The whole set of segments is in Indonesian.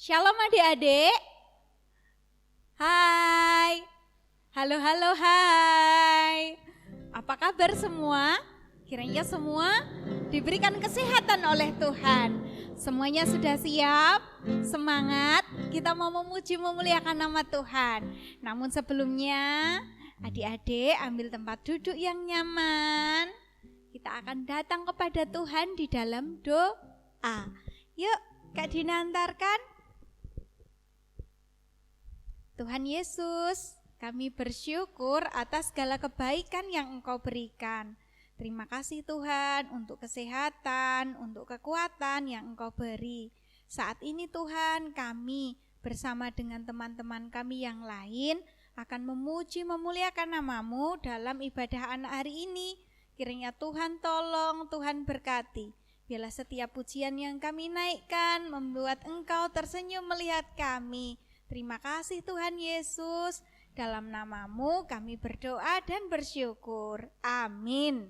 Shalom adik-adik. Hai. Halo, hai. Apa kabar semua? Kiranya semua diberikan kesehatan oleh Tuhan. Semuanya sudah siap? Semangat, kita mau memuji memuliakan nama Tuhan. Namun sebelumnya, adik-adik ambil tempat duduk yang nyaman. Kita akan datang kepada Tuhan di dalam doa. Yuk, Kak Dina antarkan. Tuhan Yesus, kami bersyukur atas segala kebaikan yang Engkau berikan. Terima kasih Tuhan untuk kesehatan, untuk kekuatan yang Engkau beri. Saat ini Tuhan, kami bersama dengan teman-teman kami yang lain akan memuji memuliakan nama-Mu dalam ibadah anak hari ini. Kiranya Tuhan tolong, Tuhan berkati. Biarlah setiap pujian yang kami naikkan membuat Engkau tersenyum melihat kami. Terima kasih Tuhan Yesus, dalam nama-Mu kami berdoa dan bersyukur. Amin.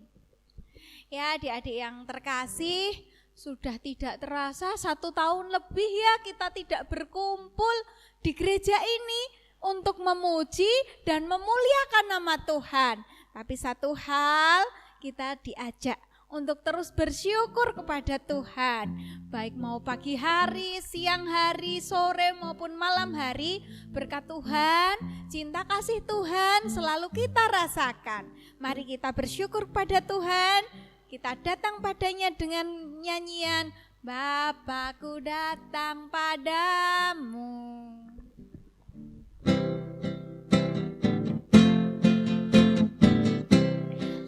Ya adik-adik yang terkasih, sudah tidak terasa 1 tahun lebih ya kita tidak berkumpul di gereja ini untuk memuji dan memuliakan nama Tuhan. Tapi satu hal, kita diajak untuk terus bersyukur kepada Tuhan. Baik mau pagi hari, siang hari, sore maupun malam hari, berkat Tuhan, cinta kasih Tuhan selalu kita rasakan. Mari kita bersyukur pada Tuhan. Kita datang padanya dengan nyanyian Bapakku datang padamu.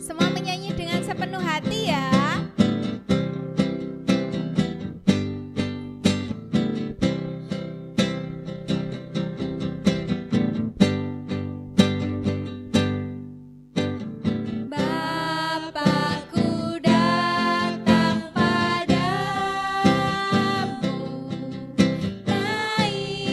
Semua menyanyi dengan sepenuh hati ya. Naik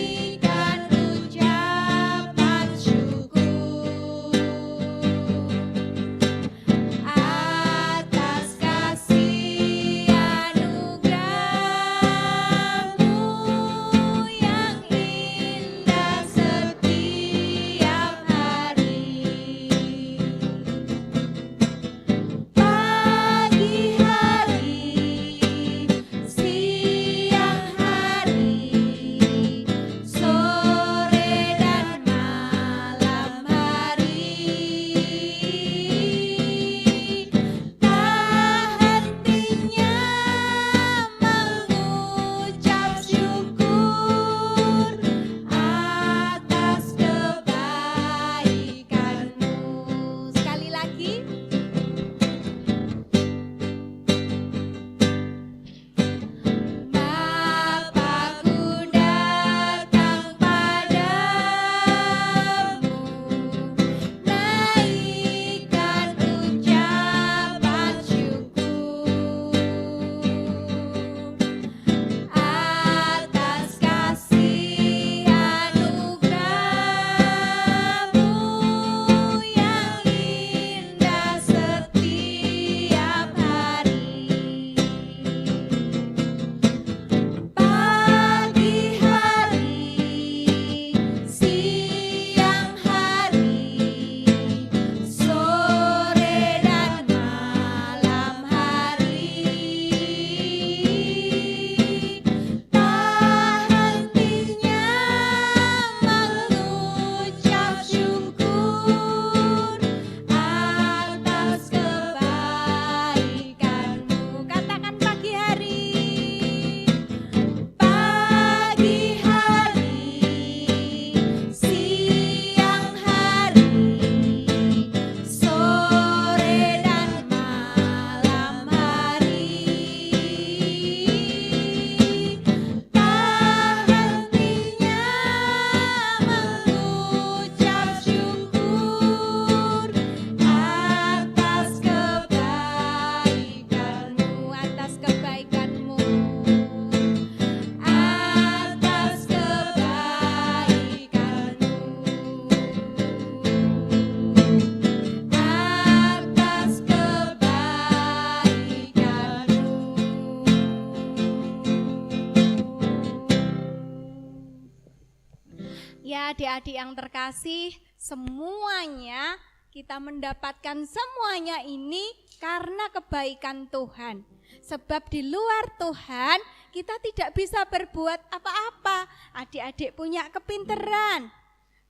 Adik-adik yang terkasih, semuanya kita mendapatkan semuanya ini karena kebaikan Tuhan. Sebab di luar Tuhan kita tidak bisa berbuat apa-apa. Adik-adik punya kepinteran,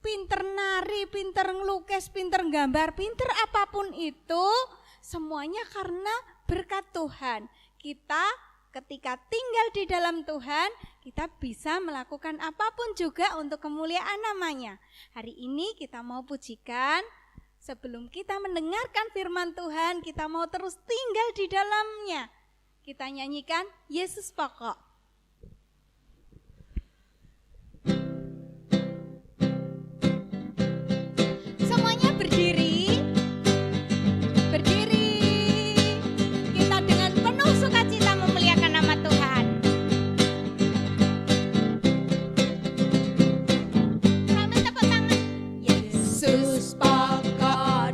pinter nari, pinter ngelukis, pinter gambar, pinter apapun itu, semuanya karena berkat Tuhan. Kita ketika tinggal di dalam Tuhan, kita bisa melakukan apapun juga untuk kemuliaan namanya. Hari ini kita mau pujikan. Sebelum kita mendengarkan firman Tuhan, kita mau terus tinggal di dalamnya. Kita nyanyikan Yesus Pokok. Semuanya berdiri. Berdiri. Kita dengan penuh sukacita memuliakan nama Tuhan. Sambil tepuk tangan. Yesus Pokok.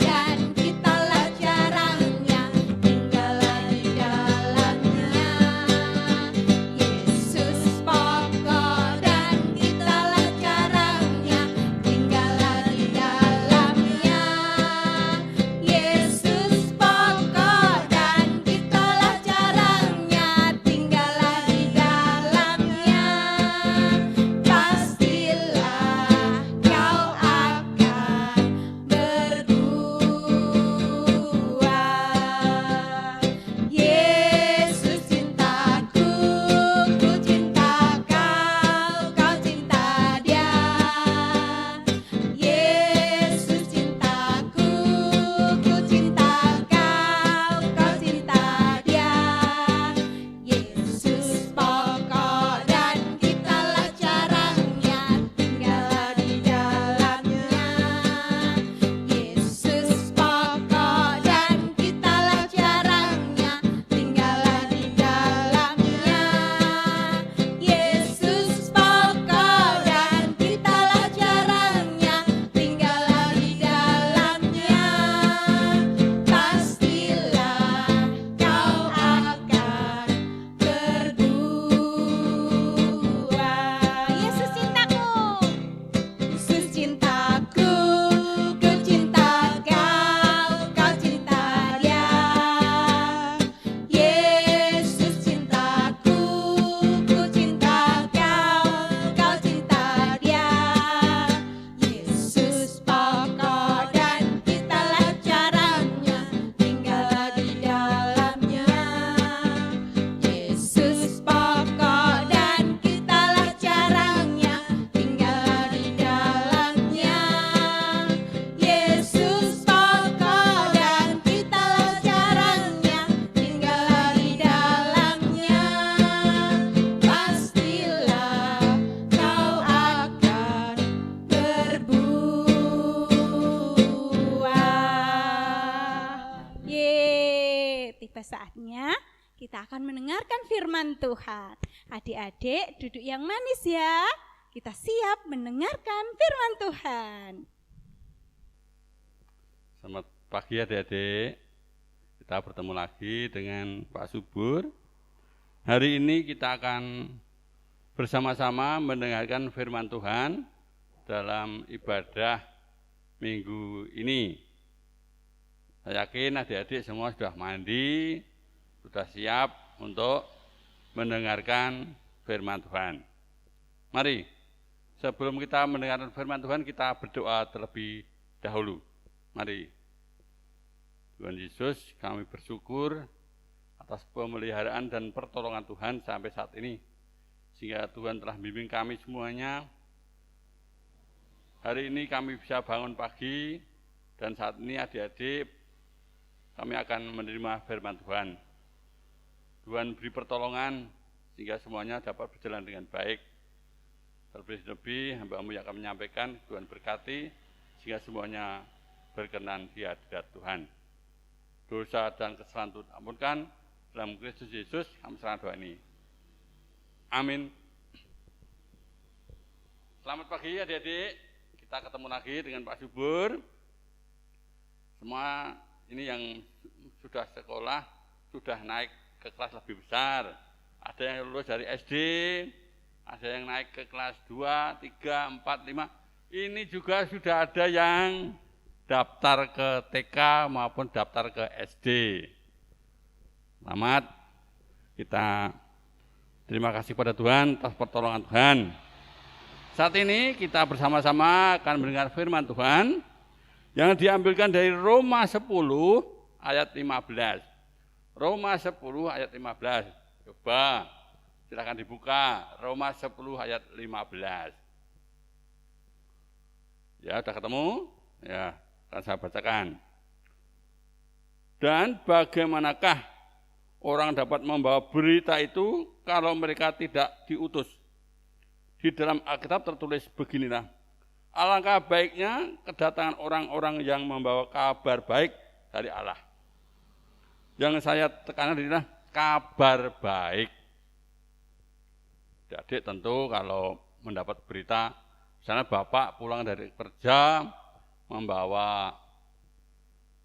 Saatnya kita akan mendengarkan firman Tuhan. Adik-adik duduk yang manis ya. Kita siap mendengarkan firman Tuhan. Selamat pagi adik-adik. Kita bertemu lagi dengan Pak Subur. Hari ini kita akan bersama-sama mendengarkan firman Tuhan dalam ibadah minggu ini. Saya yakin adik-adik semua sudah mandi, sudah siap untuk mendengarkan firman Tuhan. Mari, sebelum kita mendengarkan firman Tuhan, kita berdoa terlebih dahulu. Mari. Tuhan Yesus, kami bersyukur atas pemeliharaan dan pertolongan Tuhan sampai saat ini. Sehingga Tuhan telah membimbing kami semuanya. Hari ini kami bisa bangun pagi, dan saat ini adik-adik kami akan menerima firman Tuhan. Tuhan beri pertolongan sehingga semuanya dapat berjalan dengan baik. Terlebih-lebih hamba-Mu yang akan menyampaikan, Tuhan berkati sehingga semuanya berkenan di hadirat Tuhan. Dosa dan kesalahan Tuhan ampunkan, dalam Kristus Yesus kami serahkan doa ini. Amin. Selamat pagi adik-adik, kita ketemu lagi dengan Pak Subur. Semua ini yang sudah sekolah, sudah naik ke kelas lebih besar. Ada yang lulus dari SD, ada yang naik ke kelas 2, 3, 4, 5. ini juga sudah ada yang daftar ke TK maupun daftar ke SD. Selamat, kita terima kasih pada Tuhan atas pertolongan Tuhan. Saat ini kita bersama-sama akan mendengar firman Tuhan yang diambilkan dari Roma 10 ayat 15. Roma 10 ayat 15. Coba silakan dibuka, Roma 10 ayat 15. Ya, sudah ketemu? Ya, akan saya bacakan. Dan bagaimanakah orang dapat membawa berita itu kalau mereka tidak diutus? Di dalam Alkitab tertulis beginilah, alangkah baiknya kedatangan orang-orang yang membawa kabar baik dari Allah. Yang saya tekankan adalah kabar baik. Jadi tentu kalau mendapat berita, misalnya bapak pulang dari kerja membawa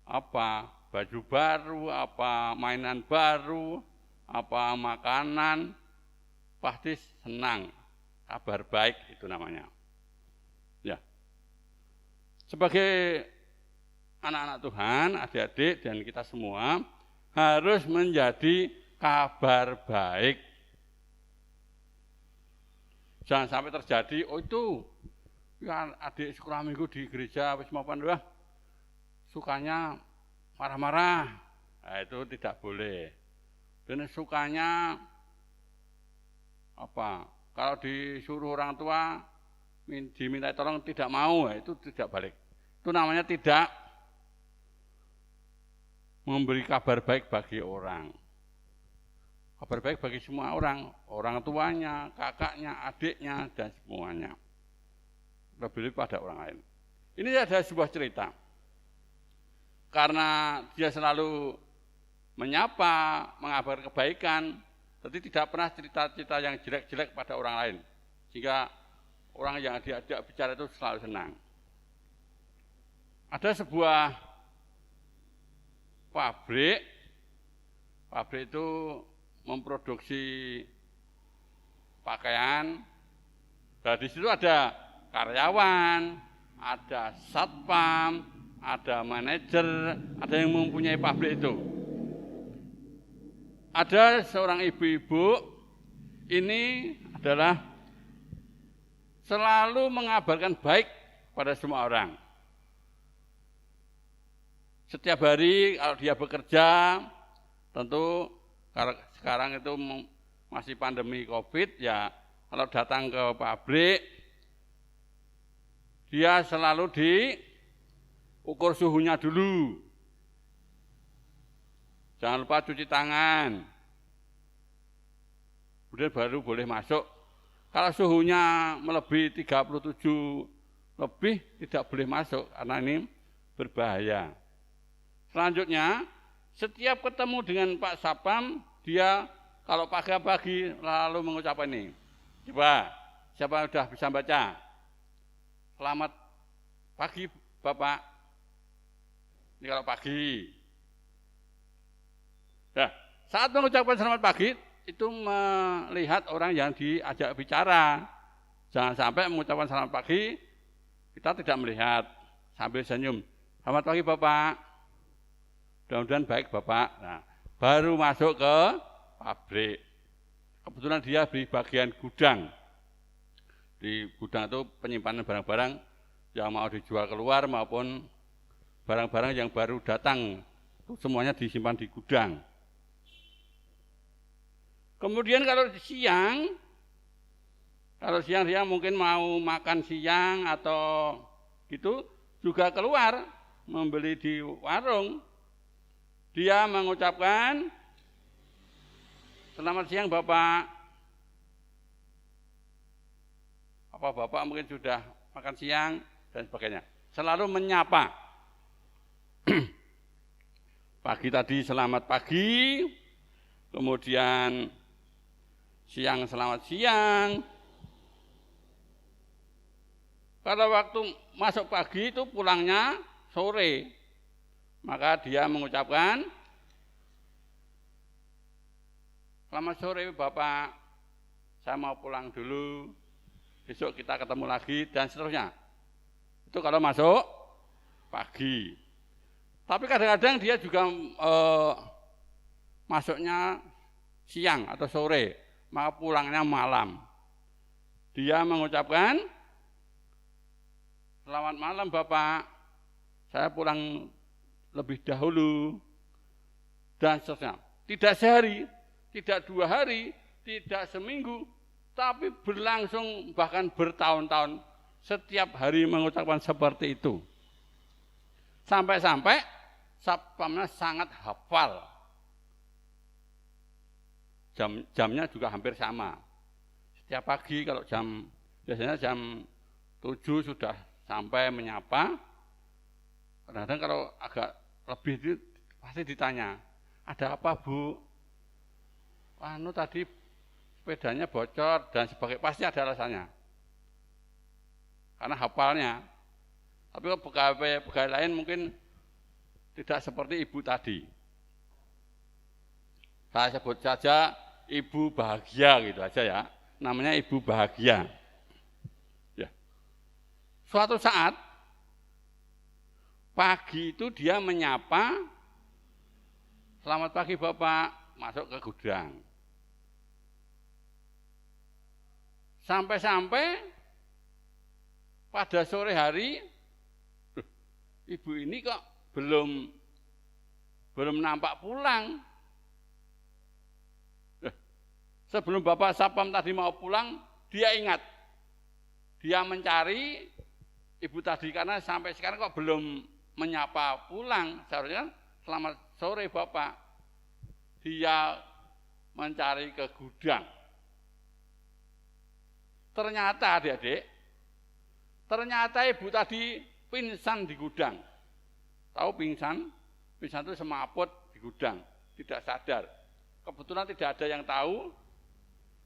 apa, baju baru, apa mainan baru, apa makanan, pasti senang. Kabar baik itu namanya. Ya. Sebagai anak-anak Tuhan, adik-adik dan kita semua harus menjadi kabar baik. Jangan sampai terjadi, oh itu ya adik sekolah minggu di gereja habis maupun wah sukanya marah-marah. Nah, itu tidak boleh. Dan sukanya apa? Kalau disuruh orang tua diminta tolong tidak mau, itu tidak balik. Itu namanya tidak memberi kabar baik bagi orang. Kabar baik bagi semua orang tuanya, kakaknya, adiknya, dan semuanya. Lebih pada orang lain. Ini ada sebuah cerita. Karena dia selalu menyapa, mengabar kebaikan, jadi tidak pernah cerita-cerita yang jelek-jelek pada orang lain. Sehingga orang yang diajak bicara itu selalu senang. Ada sebuah pabrik itu memproduksi pakaian. Nah, di situ ada karyawan, ada satpam, ada manajer, ada yang mempunyai pabrik itu. Ada seorang ibu-ibu, ini adalah selalu mengabarkan baik pada semua orang. Setiap hari kalau dia bekerja, tentu kalau sekarang itu masih pandemi COVID, ya kalau datang ke pabrik, dia selalu diukur suhunya dulu. Jangan lupa cuci tangan. Kemudian baru boleh masuk. Kalau suhunya melebihi 37 lebih, tidak boleh masuk, karena ini berbahaya. Selanjutnya, setiap ketemu dengan Pak Sapam, dia kalau pagi-pagi lalu mengucapkan ini. Coba, siapa yang sudah bisa baca? Selamat pagi Bapak. Ini kalau pagi. Nah, saat mengucapkan selamat pagi, itu melihat orang yang diajak bicara. Jangan sampai mengucapkan selamat pagi, kita tidak melihat, sambil senyum. Selamat pagi Bapak. Mudah-mudahan baik Bapak. Nah, baru masuk ke pabrik. Kebetulan dia di bagian gudang. Di gudang itu penyimpanan barang-barang yang mau dijual keluar maupun barang-barang yang baru datang. Itu semuanya disimpan di gudang. Kemudian kalau siang dia mungkin mau makan siang atau gitu, juga keluar membeli di warung. Dia mengucapkan, selamat siang Bapak. Apa Bapak mungkin sudah makan siang dan sebagainya. Selalu menyapa. Pagi tadi selamat pagi, kemudian siang selamat siang. Kalau waktu masuk pagi itu pulangnya sore, maka dia mengucapkan, selamat sore Bapak, saya mau pulang dulu, besok kita ketemu lagi, dan seterusnya. Itu kalau masuk pagi. Tapi kadang-kadang dia juga masuknya siang atau sore, maka pulangnya malam. Dia mengucapkan, "Selamat malam Bapak, saya pulang lebih dahulu," dan seterusnya. Tidak sehari, tidak 2 hari, tidak seminggu, tapi berlangsung bahkan bertahun-tahun, setiap hari mengucapkan seperti itu. Sampai-sampai satpamnya sangat hafal. Jamnya juga hampir sama. Setiap pagi kalau biasanya jam 7 sudah sampai menyapa. Kadang-kadang kalau agak lebih itu pasti ditanya, "Ada apa, Bu?" Tadi sepedanya bocor dan sebagainya, pasti ada alasannya. Karena hafalnya. Tapi pegawai lain mungkin tidak seperti ibu tadi. Saya sebut saja ibu bahagia gitu aja ya. Namanya ibu bahagia. Ya. Suatu saat pagi itu dia menyapa, "Selamat pagi Bapak," masuk ke gudang. Sampai-sampai pada sore hari, ibu ini kok belum nampak pulang. Sebelum Bapak Satpam tadi mau pulang, dia ingat. Dia mencari ibu tadi karena sampai sekarang kok belum menyapa pulang. Seharusnya "Selamat sore Bapak." Dia mencari ke gudang. Ternyata adik-adik, ibu tadi pingsan di gudang. Tahu pingsan? Pingsan itu semaput di gudang, tidak sadar. Kebetulan tidak ada yang tahu,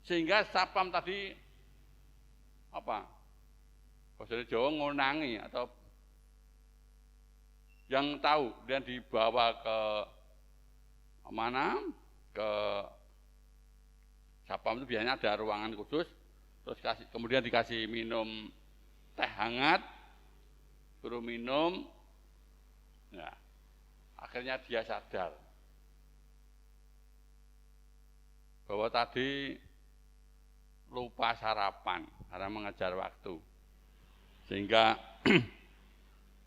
sehingga satpam tadi bahasa Jawa ngonangi atau yang tahu dan dibawa ke mana? Ke satpam itu biasanya ada ruangan khusus, terus kemudian dikasih minum teh hangat, suruh minum. Nah, akhirnya dia sadar bahwa tadi lupa sarapan karena mengejar waktu, sehingga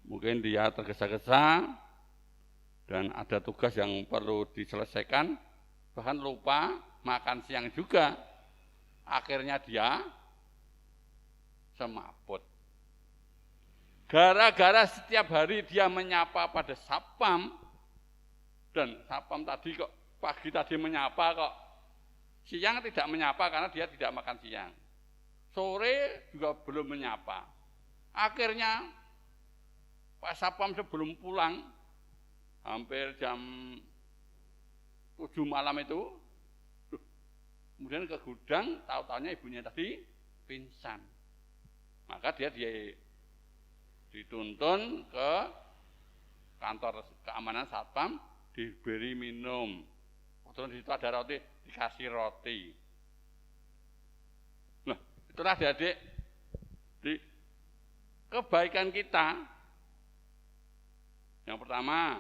mungkin dia tergesa-gesa dan ada tugas yang perlu diselesaikan, bahkan lupa makan siang juga. Akhirnya dia semaput. Gara-gara setiap hari dia menyapa pada satpam, dan satpam tadi kok pagi tadi menyapa kok siang tidak menyapa karena dia tidak makan siang. Sore juga belum menyapa. Akhirnya Pak Satpam sebelum pulang, hampir jam 7 malam itu, kemudian ke gudang, tahu-tahunya ibunya tadi pingsan. Maka dia dituntun ke kantor keamanan Satpam, diberi minum. Kebetulan di situ ada roti, dikasih roti. Nah, itulah adik-adik, di kebaikan kita. Yang pertama,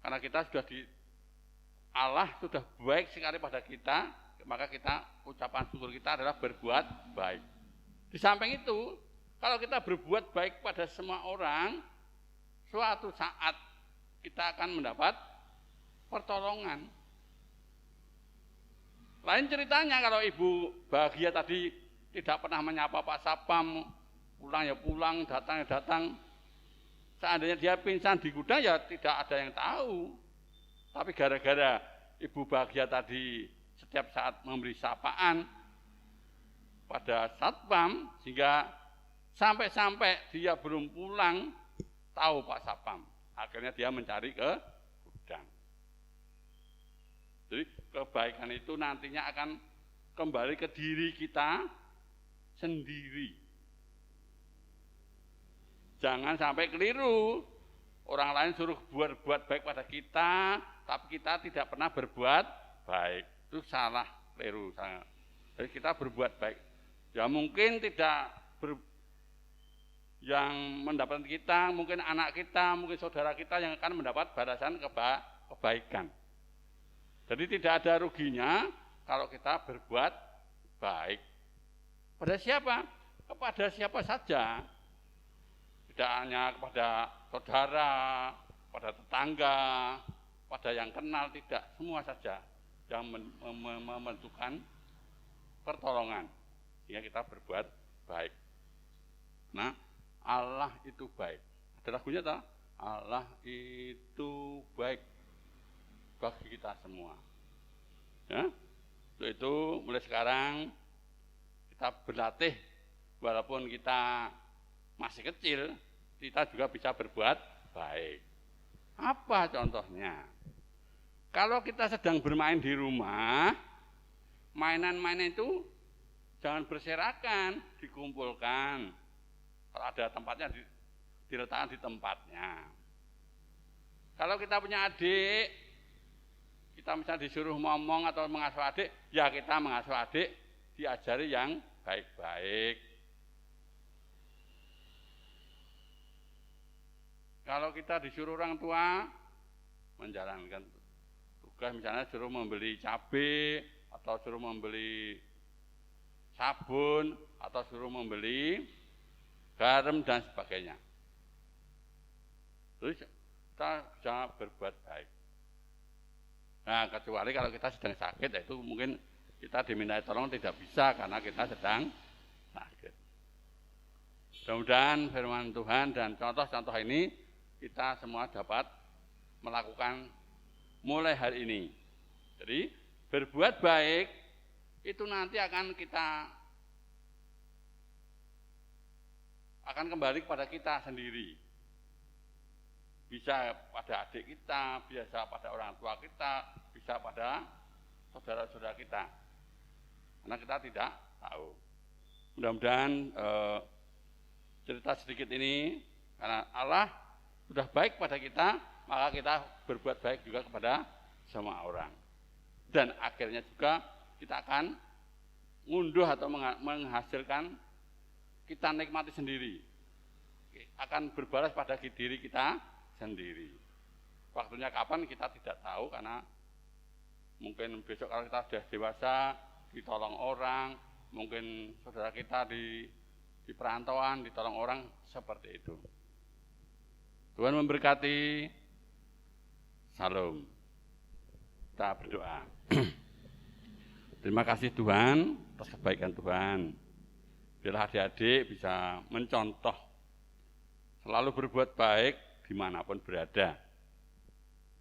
karena kita sudah Allah sudah baik sekali pada kita, maka ucapan syukur kita adalah berbuat baik. Di samping itu, kalau kita berbuat baik pada semua orang, suatu saat kita akan mendapat pertolongan. Lain ceritanya kalau ibu bahagia tadi tidak pernah menyapa Pak Satpam, pulang ya pulang, datang ya datang. Seandainya dia pingsan di gudang ya tidak ada yang tahu. Tapi gara-gara ibu bahagia tadi setiap saat memberi sapaan pada Satpam, sehingga sampai-sampai dia belum pulang tahu Pak Satpam. Akhirnya dia mencari ke gudang. Jadi kebaikan itu nantinya akan kembali ke diri kita sendiri. Jangan sampai keliru. Orang lain suruh buat baik pada kita, tapi kita tidak pernah berbuat baik. Itu salah, keliru. Jadi kita berbuat baik. Ya mungkin tidak yang mendapatkan kita, mungkin anak kita, mungkin saudara kita yang akan mendapat balasan kebaikan. Jadi tidak ada ruginya kalau kita berbuat baik. Pada siapa? Kepada siapa saja. Tidak hanya kepada saudara, pada tetangga, pada yang kenal, tidak. Semua saja yang membutuhkan pertolongan. Sehingga kita berbuat baik. Nah, Allah itu baik. Ada lagunya tak? Allah itu baik bagi kita semua. Ya, untuk itu mulai sekarang kita berlatih, walaupun kita masih kecil, kita juga bisa berbuat baik. Apa contohnya? Kalau kita sedang bermain di rumah, mainan-mainan itu jangan berserakan, dikumpulkan. Kalau ada tempatnya diletakkan di tempatnya. Kalau kita punya adik, kita misalnya disuruh ngomong atau mengasuh adik, ya kita mengasuh adik, diajari yang baik-baik. Kalau kita disuruh orang tua menjalankan tugas, misalnya suruh membeli cabai atau suruh membeli sabun atau suruh membeli garam dan sebagainya. Terus kita bisa berbuat baik. Nah, kecuali kalau kita sedang sakit, itu mungkin kita diminta tolong tidak bisa karena kita sedang sakit. Mudah-mudahan firman Tuhan dan contoh-contoh ini kita semua dapat melakukan mulai hari ini. Jadi berbuat baik itu nanti akan kembali kepada kita sendiri. Bisa pada adik kita, bisa pada orang tua kita, bisa pada saudara-saudara kita. Karena kita tidak tahu. Mudah-mudahan cerita sedikit ini, karena Allah sudah baik pada kita, maka kita berbuat baik juga kepada semua orang. Dan akhirnya juga kita akan ngunduh atau menghasilkan kita nikmati sendiri, akan berbalas pada diri kita sendiri. Waktunya kapan kita tidak tahu, karena mungkin besok kalau kita sudah dewasa ditolong orang, mungkin saudara kita di perantauan ditolong orang, seperti itu. Tuhan memberkati. Salam. Kita berdoa. Terima kasih Tuhan atas kebaikan Tuhan. Biarlah adik-adik bisa mencontoh selalu berbuat baik dimanapun berada,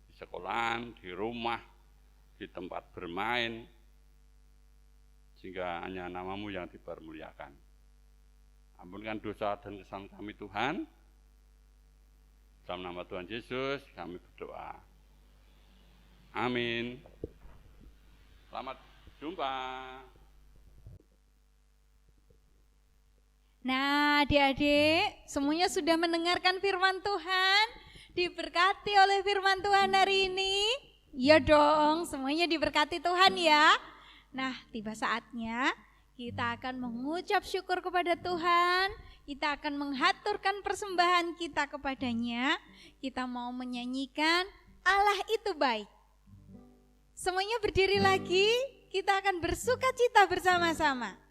di sekolah, di rumah, di tempat bermain, sehingga hanya nama-Mu yang dipermuliakan. Ampunkan dosa dan kesalahan kami Tuhan. Dalam nama Tuhan Yesus kami berdoa. Amin. Selamat jumpa. Nah, adik-adik, semuanya sudah mendengarkan firman Tuhan, diberkati oleh firman Tuhan hari ini. Ya dong, semuanya diberkati Tuhan ya. Nah, tiba saatnya kita akan mengucap syukur kepada Tuhan, kita akan menghaturkan persembahan kita kepadanya. Kita mau menyanyikan Allah itu baik. Semuanya berdiri lagi, kita akan bersukacita bersama-sama.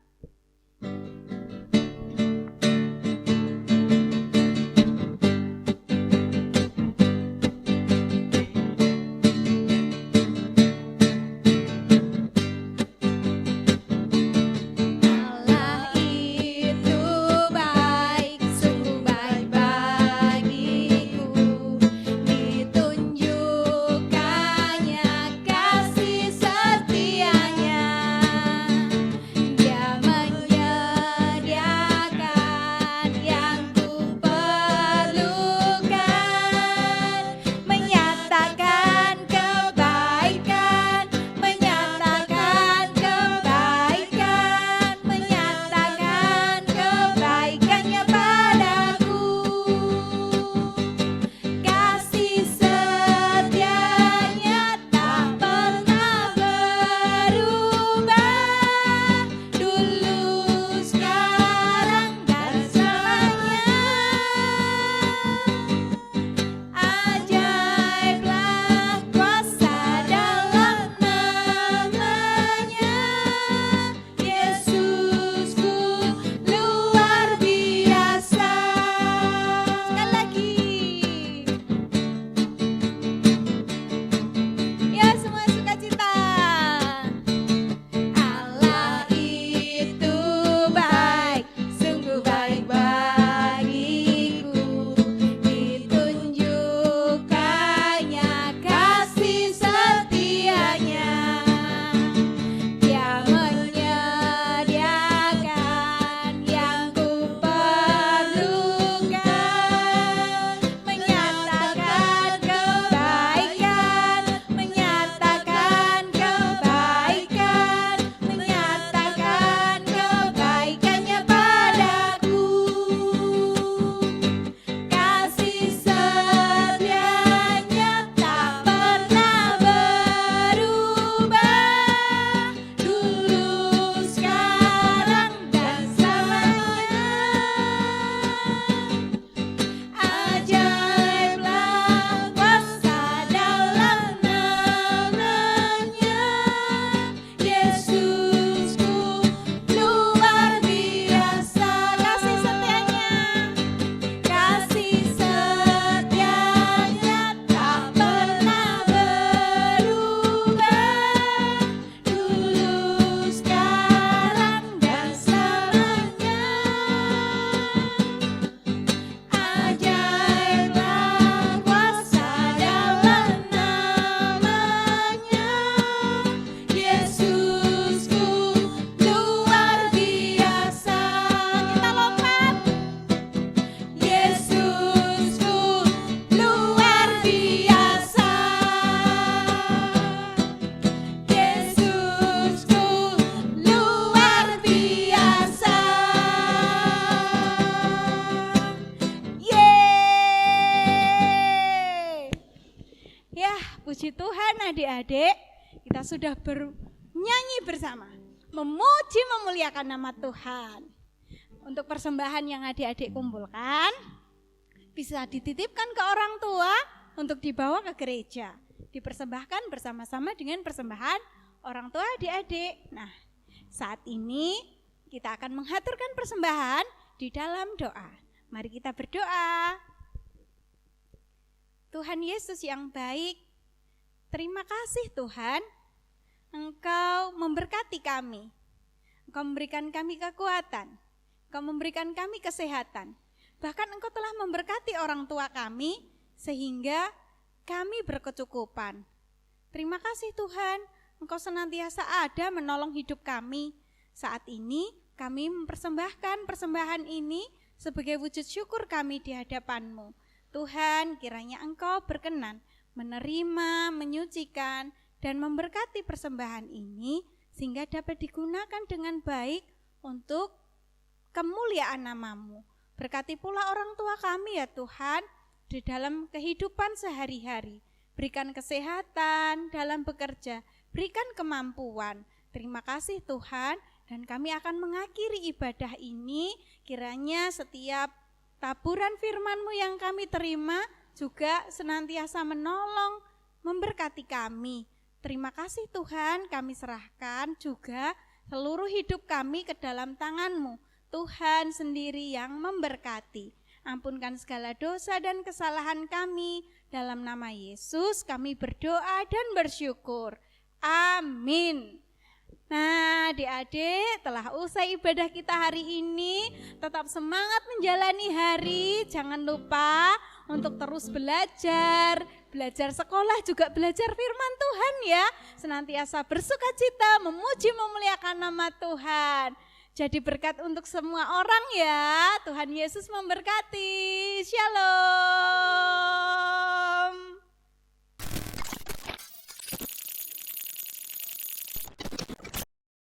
Dia Puji Tuhan adik-adik, kita sudah bernyanyi bersama, memuji memuliakan nama Tuhan. Untuk persembahan yang adik-adik kumpulkan, bisa dititipkan ke orang tua untuk dibawa ke gereja. Dipersembahkan bersama-sama dengan persembahan orang tua adik-adik. Nah, saat ini kita akan mengaturkan persembahan di dalam doa. Mari kita berdoa. Tuhan Yesus yang baik, terima kasih Tuhan, Engkau memberkati kami. Engkau memberikan kami kekuatan, Engkau memberikan kami kesehatan. Bahkan Engkau telah memberkati orang tua kami sehingga kami berkecukupan. Terima kasih Tuhan, Engkau senantiasa ada menolong hidup kami. Saat ini kami mempersembahkan persembahan ini sebagai wujud syukur kami di hadapan-Mu. Tuhan, kiranya Engkau berkenan menerima, menyucikan, dan memberkati persembahan ini sehingga dapat digunakan dengan baik untuk kemuliaan nama-Mu. Berkati pula orang tua kami ya Tuhan di dalam kehidupan sehari-hari. Berikan kesehatan dalam bekerja, berikan kemampuan. Terima kasih Tuhan, dan kami akan mengakhiri ibadah ini. Kiranya setiap taburan firman-Mu yang kami terima juga senantiasa menolong, memberkati kami. Terima kasih Tuhan, kami serahkan juga seluruh hidup kami ke dalam tangan-Mu. Tuhan sendiri yang memberkati. Ampunkan segala dosa dan kesalahan kami. Dalam nama Yesus kami berdoa dan bersyukur. Amin. Nah, adik-adik, telah usai ibadah kita hari ini, tetap semangat menjalani hari. Jangan lupa untuk terus belajar sekolah, juga belajar firman Tuhan ya. Senantiasa bersukacita, memuji memuliakan nama Tuhan. Jadi berkat untuk semua orang ya. Tuhan Yesus memberkati. Shalom.